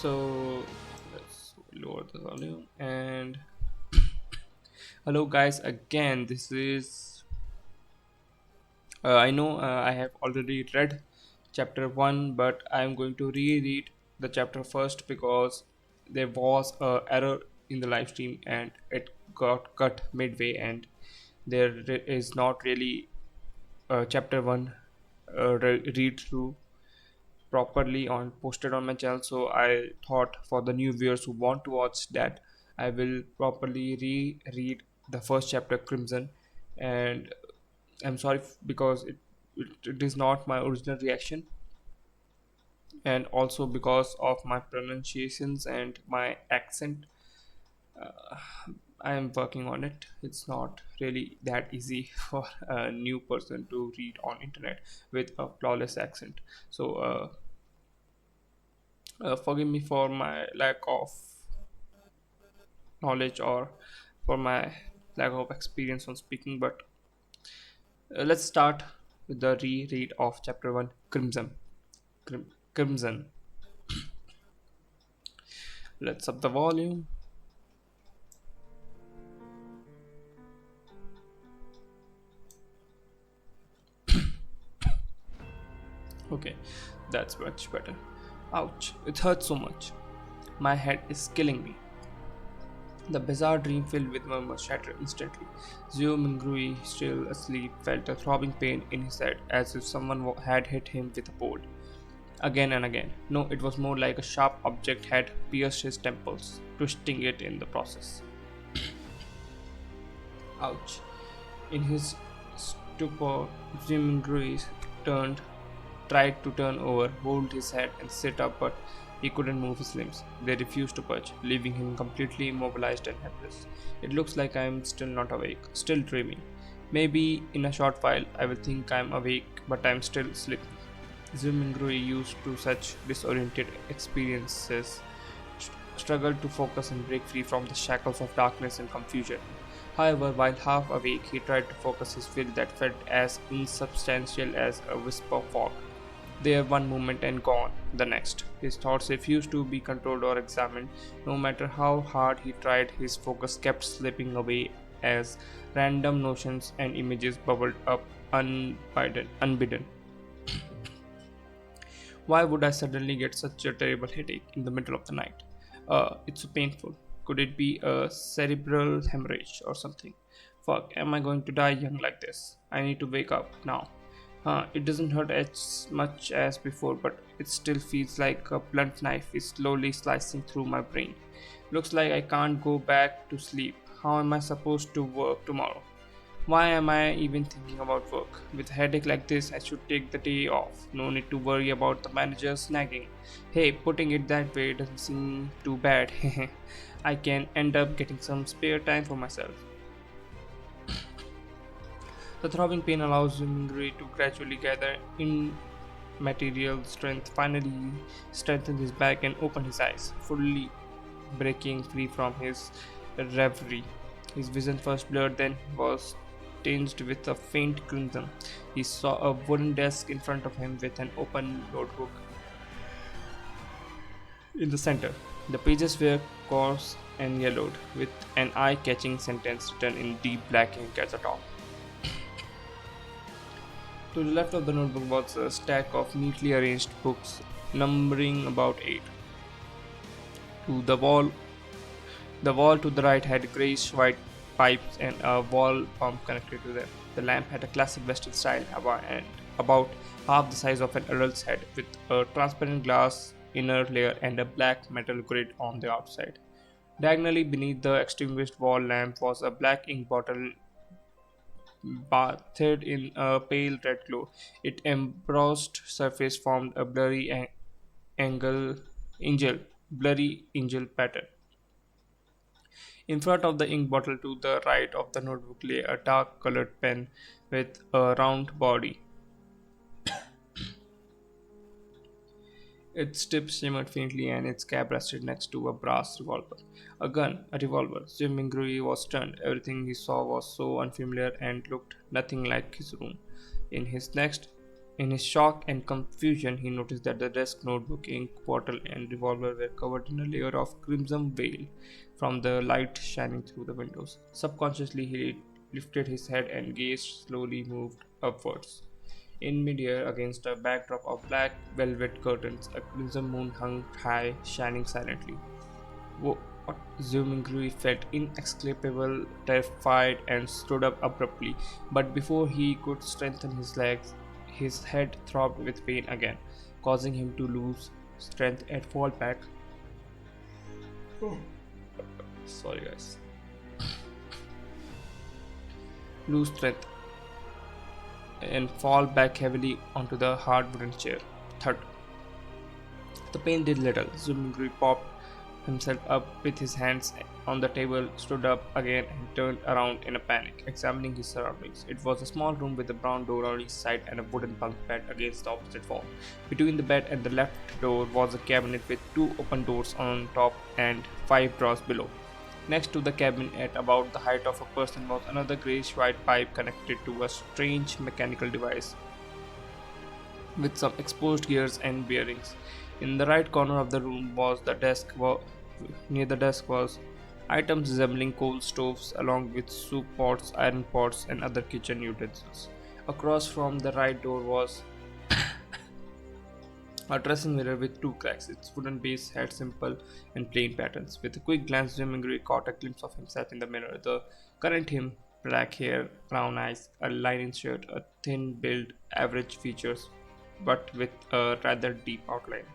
So let's lower the volume and hello guys again. This is I know I have already read chapter 1, but I am going to reread the chapter first because there was a error in the live stream and it got cut midway, and there is not really chapter 1 read through properly on posted on my channel. So I thought for the new viewers who want to watch that, I will properly reread the first chapter, Crimson. And I'm sorry because it is not my original reaction, and also because of my pronunciations and my accent. uh, I am working on it. It's not really that easy for a new person to read on internet with a flawless accent. So forgive me for my lack of knowledge or for my lack of experience on speaking, but let's start with the reread of chapter 1, Crimson. Crimson. Let's up the volume. Okay, that's much better. Ouch, it hurts so much. My head is killing me. The bizarre dream filled with murmurs shattered instantly. Zio Mingrui, still asleep, felt a throbbing pain in his head as if someone had hit him with a pole. Again and again. No, it was more like a sharp object had pierced his temples, twisting it in the process. Ouch. In his stupor, Jim Grease turned, tried to turn over, hold his head, and sit up, but he couldn't move his limbs. They refused to budge, leaving him completely immobilized and helpless. It looks like I am still not awake, still dreaming. Maybe in a short while I will think I am awake, but I am still sleeping. Zumingru, used to such disoriented experiences, struggled to focus and break free from the shackles of darkness and confusion. However, while half awake, he tried to focus his will that felt as insubstantial as a wisp of fog. There one moment and gone the next. His thoughts refused to be controlled or examined. No matter how hard he tried, his focus kept slipping away as random notions and images bubbled up unbidden. Why would I suddenly get such a terrible headache in the middle of the night? It's so painful. Could it be a cerebral hemorrhage or something? Fuck, am I going to die young like this? I need to wake up now. It doesn't hurt as much as before, but it still feels like a blunt knife is slowly slicing through my brain. Looks like I can't go back to sleep. How am I supposed to work tomorrow? Why am I even thinking about work? With a headache like this, I should take the day off. No need to worry about the manager snagging. Hey, putting it that way doesn't seem too bad. I can end up getting some spare time for myself. The throbbing pain allows Mingri to gradually gather in material strength. Finally, he strengthened his back and opened his eyes, fully breaking free from his reverie. His vision first blurred, then was tinged with a faint crimson. He saw a wooden desk in front of him with an open notebook in the center. The pages were coarse and yellowed, with an eye catching sentence written in deep black ink at the top. To the left of the notebook was a stack of neatly arranged books, numbering about 8. To the wall to the right had grayish white pipes and a wall pump connected to them. The lamp had a classic Western style and about half the size of an adult's head, with a transparent glass inner layer and a black metal grid on the outside. Diagonally beneath the extinguished wall lamp was a black ink bottle bathed in a pale red glow. Its embossed surface formed a angle, angel, blurry angel pattern. In front of the ink bottle to the right of the notebook lay a dark colored pen with a round body. Its tip shimmered faintly and its cap rested next to a brass revolver. A gun, a revolver. Jim Mingrui was stunned. Everything he saw was so unfamiliar and looked nothing like his room. In his next In his shock and confusion, he noticed that the desk, notebook, ink bottle, and revolver were covered in a layer of crimson veil from the light shining through the windows. Subconsciously, he lifted his head and gaze slowly moved upwards. In midair, against a backdrop of black velvet curtains, a crimson moon hung high, shining silently. What Zumingri felt inexplicable, terrified, and stood up abruptly. But before he could strengthen his legs, his head throbbed with pain again, causing him to lose strength and fall back. Sorry, guys. Lose strength and fall back heavily onto the hard wooden chair. Thud. The pain did little. Zumingri popped himself up with his hands on the table, stood up again, and turned around in a panic, examining his surroundings. It was a small room with a brown door on each side and a wooden bunk bed against the opposite wall. Between the bed and the left door was a cabinet with two open doors on top and five drawers below. Next to the cabin, at about the height of a person, was another grayish white pipe connected to a strange mechanical device with some exposed gears and bearings. In the right corner of the room was the desk. Near the desk was items resembling coal stoves, along with soup pots, iron pots, and other kitchen utensils. Across from the right door was a dressing mirror with two cracks. Its wooden base had simple and plain patterns. With a quick glance, Jimmy caught a glimpse of himself in the mirror. The current him, black hair, brown eyes, a linen shirt, a thin build, average features, but with a rather deep outline.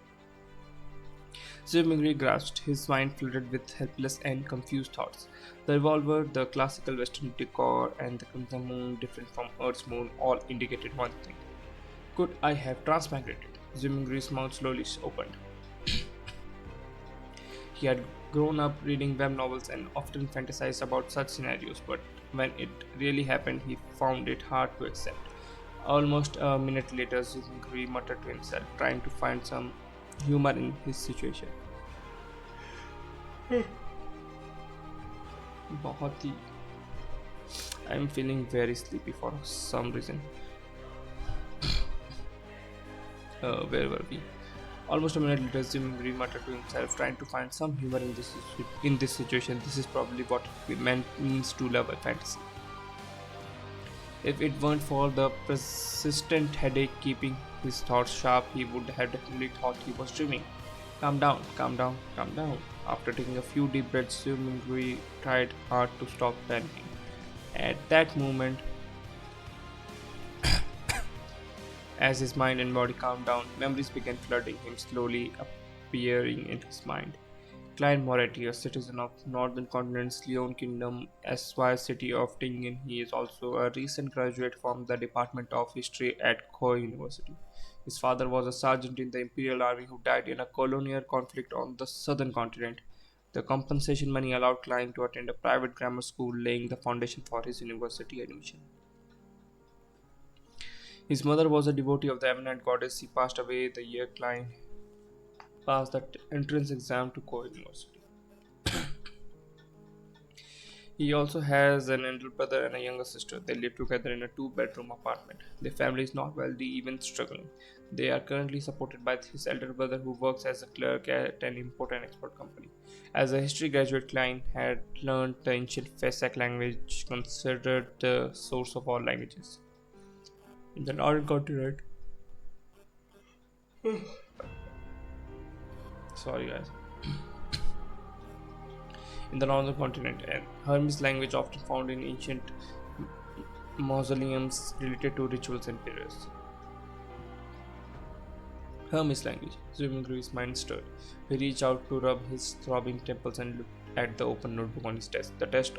Jimmy grasped, his mind flooded with helpless and confused thoughts. The revolver, the classical Western decor, and the crimson moon, different from Earth's moon, all indicated one thing. Could I have transmigrated? Zimingri's mouth slowly opened. He had grown up reading web novels and often fantasized about such scenarios, but when it really happened, he found it hard to accept. Almost a minute later, Zimingri muttered to himself, trying to find some humor in his situation. बहुत ही I'm feeling very sleepy for some reason. Where were we? Almost a minute later, Zimri muttered to himself, trying to find some humor in this situation. This is probably what it means to love a fantasy. If it weren't for the persistent headache keeping his thoughts sharp, he would have definitely thought he was dreaming. Calm down, calm down, calm down. After taking a few deep breaths, Zimri tried hard to stop panicking. At that moment, as his mind and body calmed down, memories began flooding him, slowly appearing in his mind. Klein Moretti, a citizen of Northern Continent's Leon Kingdom, SY city of Tingen, he is also a recent graduate from the Department of History at Koei University. His father was a sergeant in the Imperial Army who died in a colonial conflict on the southern continent. The compensation money allowed Klein to attend a private grammar school, laying the foundation for his university admission. His mother was a devotee of the eminent goddess. He passed away the year Klein passed the entrance exam to Korea University. He also has an elder brother and a younger sister. They live together in a two-bedroom apartment. Their family is not wealthy, even struggling. They are currently supported by his elder brother, who works as a clerk at an import and export company. As a history graduate, Klein had learned the ancient Fesak language, considered the source of all languages. In the northern continent, sorry guys, in the northern continent, and Hermes language often found in ancient mausoleums related to rituals and prayers. Hermes language. Zumingri's mind stirred. He reached out to rub his throbbing temples and looked at the open notebook on his desk. The text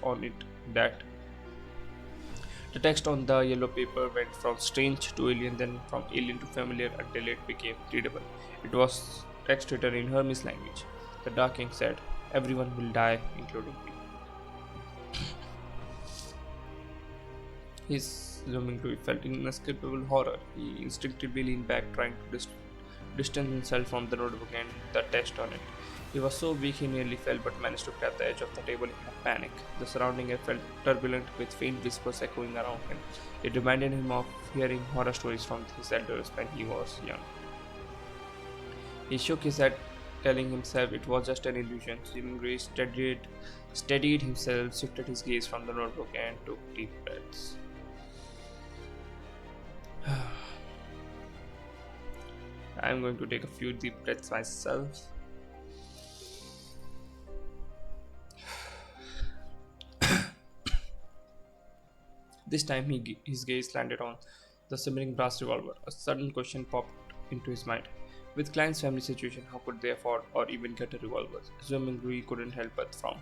on the yellow paper went from strange to alien, then from alien to familiar until it became readable. It was text written in Hermes language. The dark ink said, "Everyone will die, including me." His zooming to it felt inescapable horror. He instinctively leaned back, trying to distanced himself from the notebook and the text on it. He was so weak he nearly fell but managed to grab the edge of the table in a panic. The surrounding air felt turbulent with faint whispers echoing around him. It reminded him of hearing horror stories from his elders when he was young. He shook his head, telling himself it was just an illusion. Seemingly steadied himself, shifted his gaze from the notebook, and took deep breaths. I'm going to take a few deep breaths myself. This time his gaze landed on the simmering brass revolver. A sudden question popped into his mind. With Klein's family situation, how could they afford or even get a revolver? Assuming Rui couldn't help but frown.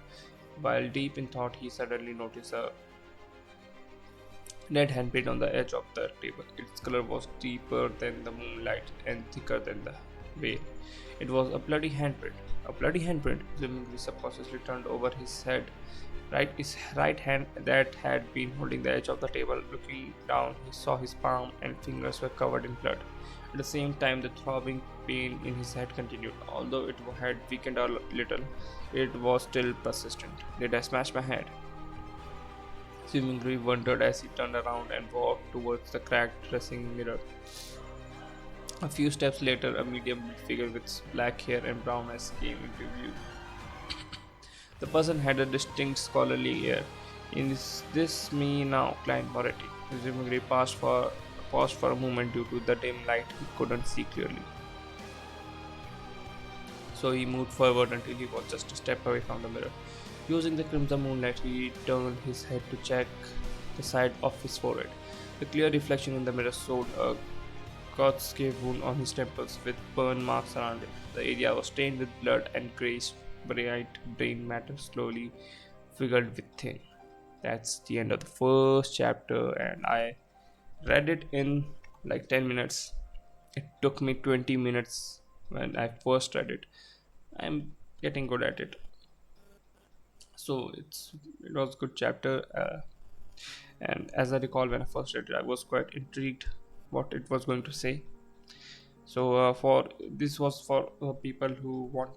While deep in thought, he suddenly noticed a red handprint on the edge of the table. Its color was deeper than the moonlight and thicker than the veil. It was a bloody handprint. A bloody handprint. Assuming subconsciously turned over his head. His right hand that had been holding the edge of the table. Looking down, he saw his palm and fingers were covered in blood. At the same time, the throbbing pain in his head continued. Although it had weakened a little, it was still persistent. Did I smash my head? Seemingly wondered as he turned around and walked towards the cracked dressing mirror. A few steps later, a medium-built figure with black hair and brown eyes came into view. The person had a distinct scholarly air. Is this me now, Klein Moretti? Presumably paused for a moment due to the dim light he couldn't see clearly. So he moved forward until he was just a step away from the mirror. Using the crimson moonlight, he turned his head to check the side of his forehead. The clear reflection in the mirror showed a Gottscave wound on his temples with burn marks around it. The area was stained with blood and grayish bright brain matter slowly filled with thin. That's the end of the first chapter, and I read it in like 10 minutes. It took me 20 minutes when I first read it. I'm getting good at it. So it was a good chapter, and as I recall, when I first read it, I was quite intrigued what it was going to say. So for this was for people who want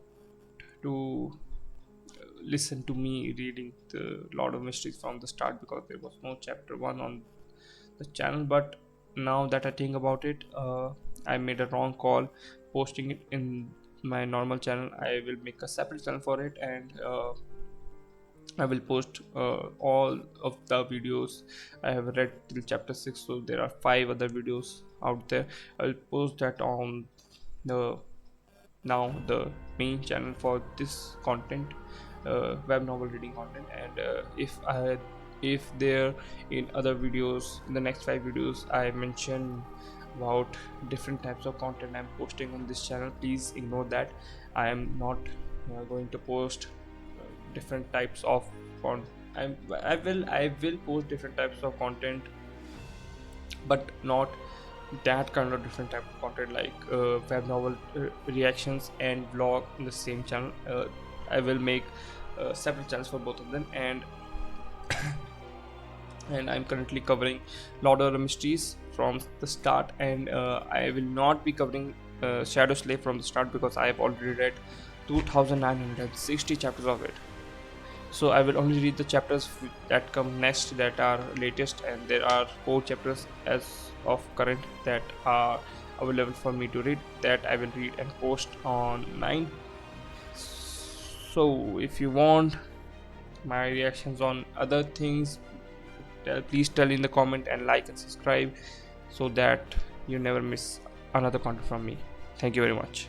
to listen to me reading the Lord of Mysteries from the start, because there was no chapter 1 on the channel. But now that I think about it, I made a wrong call posting it in my normal channel. I will make a separate channel for it, and I will post all of the videos I have read till chapter 6. So there are 5 other videos out there. I'll post that on the the main channel for this content, web novel reading content. And if there in other videos, in the next 5 videos, I mention about different types of content I'm posting on this channel, please ignore that. I am not going to post different types of I will post different types of content, but not that kind of different type of content like web novel reactions and vlog in the same channel. I will make separate channels for both of them, and I'm currently covering Lord of the Mysteries from the start, and I will not be covering Shadow Slave from the start because I have already read 2960 chapters of it. So I will only read the chapters that come next, that are latest, and there are 4 chapters as of current that are available for me to read, that I will read and post on 9. So if you want my reactions on other things, please tell in the comment and like and subscribe so that you never miss another content from me. Thank you very much.